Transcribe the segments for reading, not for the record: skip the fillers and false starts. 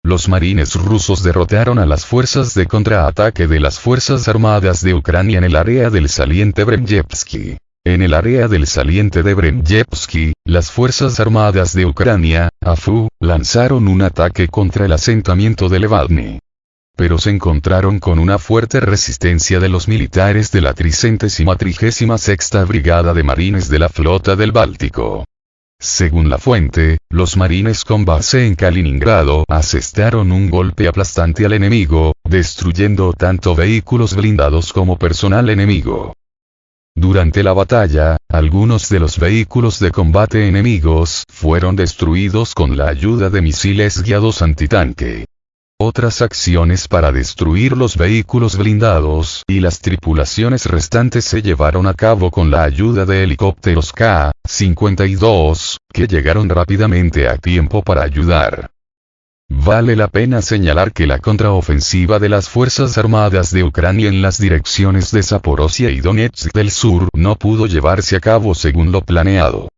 los marines rusos derrotaron a las fuerzas de contraataque de las Fuerzas Armadas de Ucrania en el área del saliente Bremyevsky. En el área del saliente de Bremyevsky, las Fuerzas Armadas de Ucrania, AFU, lanzaron un ataque contra el asentamiento de Levadny. Pero se encontraron con una fuerte resistencia de los militares de la 336ª Brigada de Marines de la Flota del Báltico. Según la fuente, los marines con base en Kaliningrado asestaron un golpe aplastante al enemigo, destruyendo tanto vehículos blindados como personal enemigo. Durante la batalla, algunos de los vehículos de combate enemigos fueron destruidos con la ayuda de misiles guiados antitanque. Otras acciones para destruir los vehículos blindados y las tripulaciones restantes se llevaron a cabo con la ayuda de helicópteros Ka-52, que llegaron rápidamente a tiempo para ayudar. Vale la pena señalar que la contraofensiva de las Fuerzas Armadas de Ucrania en las direcciones de Zaporozhia y Donetsk del Sur no pudo llevarse a cabo según lo planeado.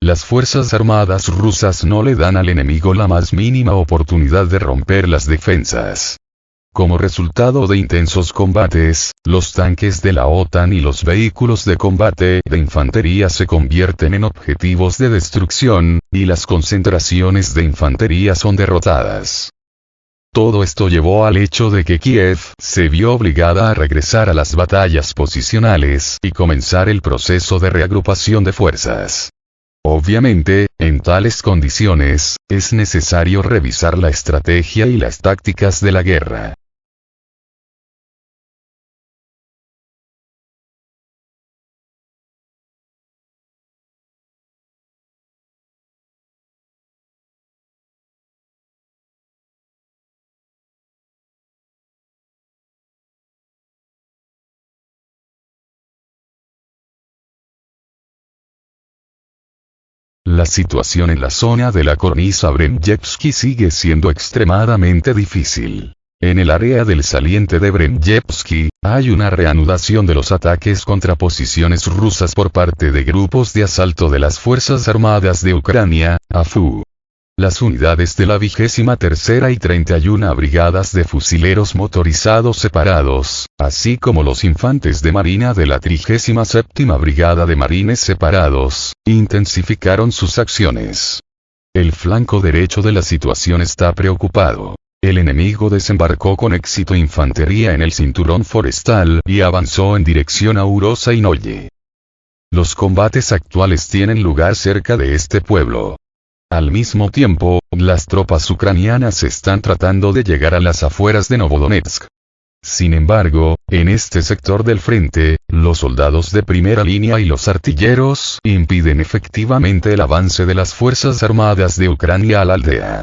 Las Fuerzas Armadas rusas no le dan al enemigo la más mínima oportunidad de romper las defensas. Como resultado de intensos combates, los tanques de la OTAN y los vehículos de combate de infantería se convierten en objetivos de destrucción, y las concentraciones de infantería son derrotadas. Todo esto llevó al hecho de que Kiev se vio obligada a regresar a las batallas posicionales y comenzar el proceso de reagrupación de fuerzas. Obviamente, en tales condiciones, es necesario revisar la estrategia y las tácticas de la guerra. La situación en la zona de la cornisa Bremyevsky sigue siendo extremadamente difícil. En el área del saliente de Bremyevsky, hay una reanudación de los ataques contra posiciones rusas por parte de grupos de asalto de las Fuerzas Armadas de Ucrania, AFU. Las unidades de la 23ª y 31 Brigadas de Fusileros Motorizados Separados, así como los infantes de Marina de la 37ª Brigada de Marines Separados, intensificaron sus acciones. El flanco derecho de la situación está preocupado. El enemigo desembarcó con éxito infantería en el cinturón forestal y avanzó en dirección a Urosa y Noye. Los combates actuales tienen lugar cerca de este pueblo. Al mismo tiempo, las tropas ucranianas están tratando de llegar a las afueras de Novodonetsk. Sin embargo, en este sector del frente, los soldados de primera línea y los artilleros impiden efectivamente el avance de las Fuerzas Armadas de Ucrania a la aldea.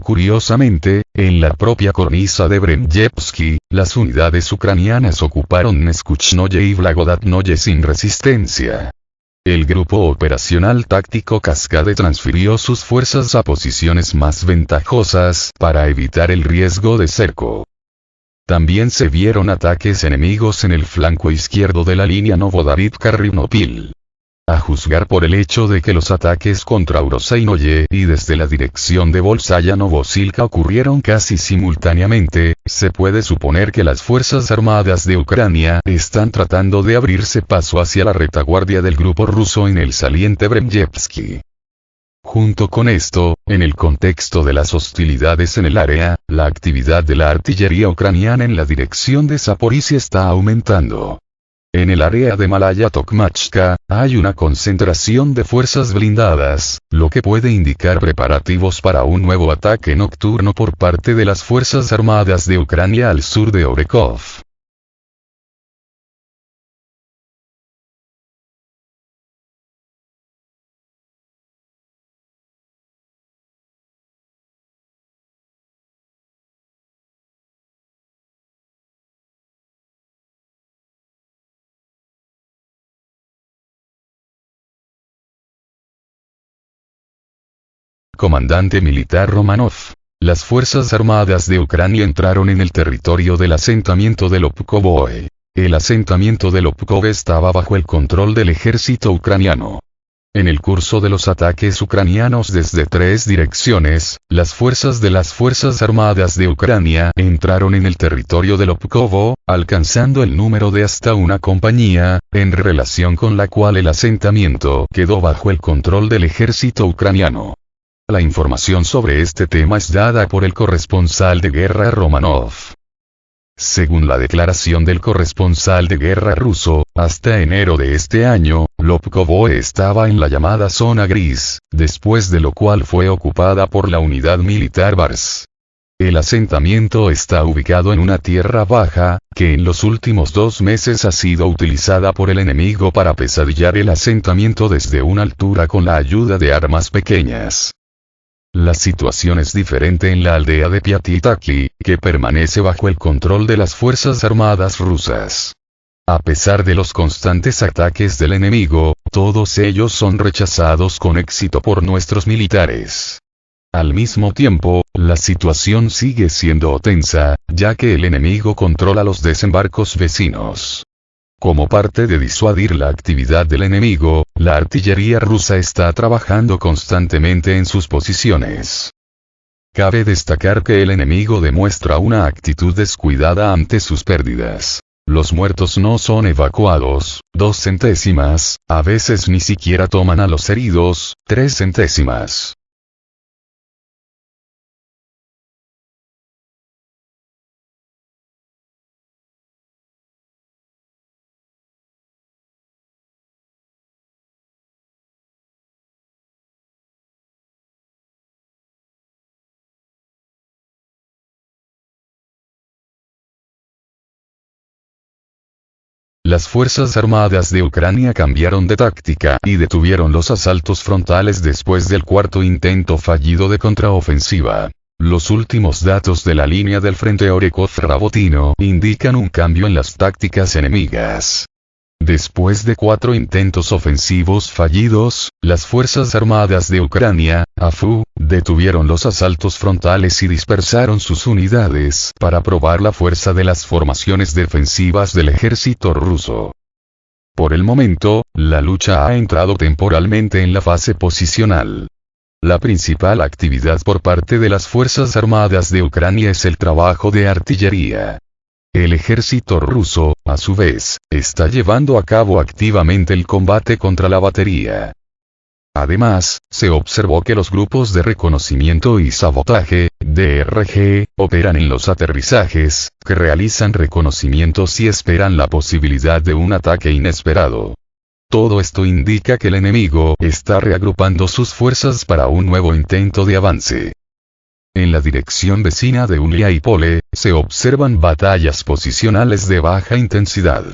Curiosamente, en la propia cornisa de Bremyevsky, las unidades ucranianas ocuparon Neskuchnoye y Blagodatnoye sin resistencia. El grupo operacional táctico Cascade transfirió sus fuerzas a posiciones más ventajosas para evitar el riesgo de cerco. También se vieron ataques enemigos en el flanco izquierdo de la línea Novodavid-Karrinopil. A juzgar por el hecho de que los ataques contra Urosa y Noye y desde la dirección de Bolsaya-Novosilka ocurrieron casi simultáneamente, se puede suponer que las Fuerzas Armadas de Ucrania están tratando de abrirse paso hacia la retaguardia del grupo ruso en el saliente Bremyevsky. Junto con esto, en el contexto de las hostilidades en el área, la actividad de la artillería ucraniana en la dirección de Zaporizhia está aumentando. En el área de Malaya-Tokmachka, hay una concentración de fuerzas blindadas, lo que puede indicar preparativos para un nuevo ataque nocturno por parte de las Fuerzas Armadas de Ucrania al sur de Orekov. Comandante militar Romanov. Las Fuerzas Armadas de Ucrania entraron en el territorio del asentamiento de Lobkovoe. El asentamiento de Lobkov estaba bajo el control del ejército ucraniano. En el curso de los ataques ucranianos desde 3 direcciones, las fuerzas de las Fuerzas Armadas de Ucrania entraron en el territorio de Lobkovo, alcanzando el número de hasta una compañía, en relación con la cual el asentamiento quedó bajo el control del ejército ucraniano. La información sobre este tema es dada por el corresponsal de guerra Romanov. Según la declaración del corresponsal de guerra ruso, hasta enero de este año, Lobkovo estaba en la llamada zona gris, después de lo cual fue ocupada por la unidad militar Vars. El asentamiento está ubicado en una tierra baja, que en los últimos 2 meses ha sido utilizada por el enemigo para pesadillar el asentamiento desde una altura con la ayuda de armas pequeñas. La situación es diferente en la aldea de Piatitaki, que permanece bajo el control de las Fuerzas Armadas rusas. A pesar de los constantes ataques del enemigo, todos ellos son rechazados con éxito por nuestros militares. Al mismo tiempo, la situación sigue siendo tensa, ya que el enemigo controla los desembarcos vecinos. Como parte de disuadir la actividad del enemigo, la artillería rusa está trabajando constantemente en sus posiciones. Cabe destacar que el enemigo demuestra una actitud descuidada ante sus pérdidas. Los muertos no son evacuados, 2 centésimas, a veces ni siquiera toman a los heridos, 3 centésimas. Las Fuerzas Armadas de Ucrania cambiaron de táctica y detuvieron los asaltos frontales después del 4º intento fallido de contraofensiva. Los últimos datos de la línea del frente Orekov-Rabotino indican un cambio en las tácticas enemigas. Después de 4 intentos ofensivos fallidos, las Fuerzas Armadas de Ucrania, AFU, detuvieron los asaltos frontales y dispersaron sus unidades para probar la fuerza de las formaciones defensivas del ejército ruso. Por el momento, la lucha ha entrado temporalmente en la fase posicional. La principal actividad por parte de las Fuerzas Armadas de Ucrania es el trabajo de artillería. El ejército ruso, a su vez, está llevando a cabo activamente el combate contra la batería. Además, se observó que los grupos de reconocimiento y sabotaje, DRG, operan en los aterrizajes, que realizan reconocimientos y esperan la posibilidad de un ataque inesperado. Todo esto indica que el enemigo está reagrupando sus fuerzas para un nuevo intento de avance. En la dirección vecina de Uliáipole, se observan batallas posicionales de baja intensidad.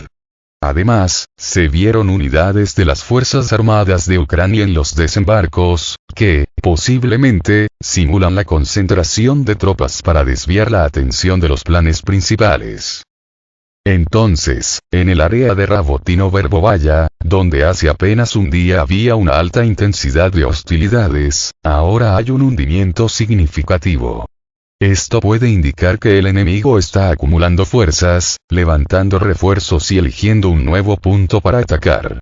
Además, se vieron unidades de las Fuerzas Armadas de Ucrania en los desembarcos, que, posiblemente, simulan la concentración de tropas para desviar la atención de los planes principales. Entonces, en el área de Rabotino-Verbovaya, donde hace apenas un día había una alta intensidad de hostilidades, ahora hay un hundimiento significativo. Esto puede indicar que el enemigo está acumulando fuerzas, levantando refuerzos y eligiendo un nuevo punto para atacar.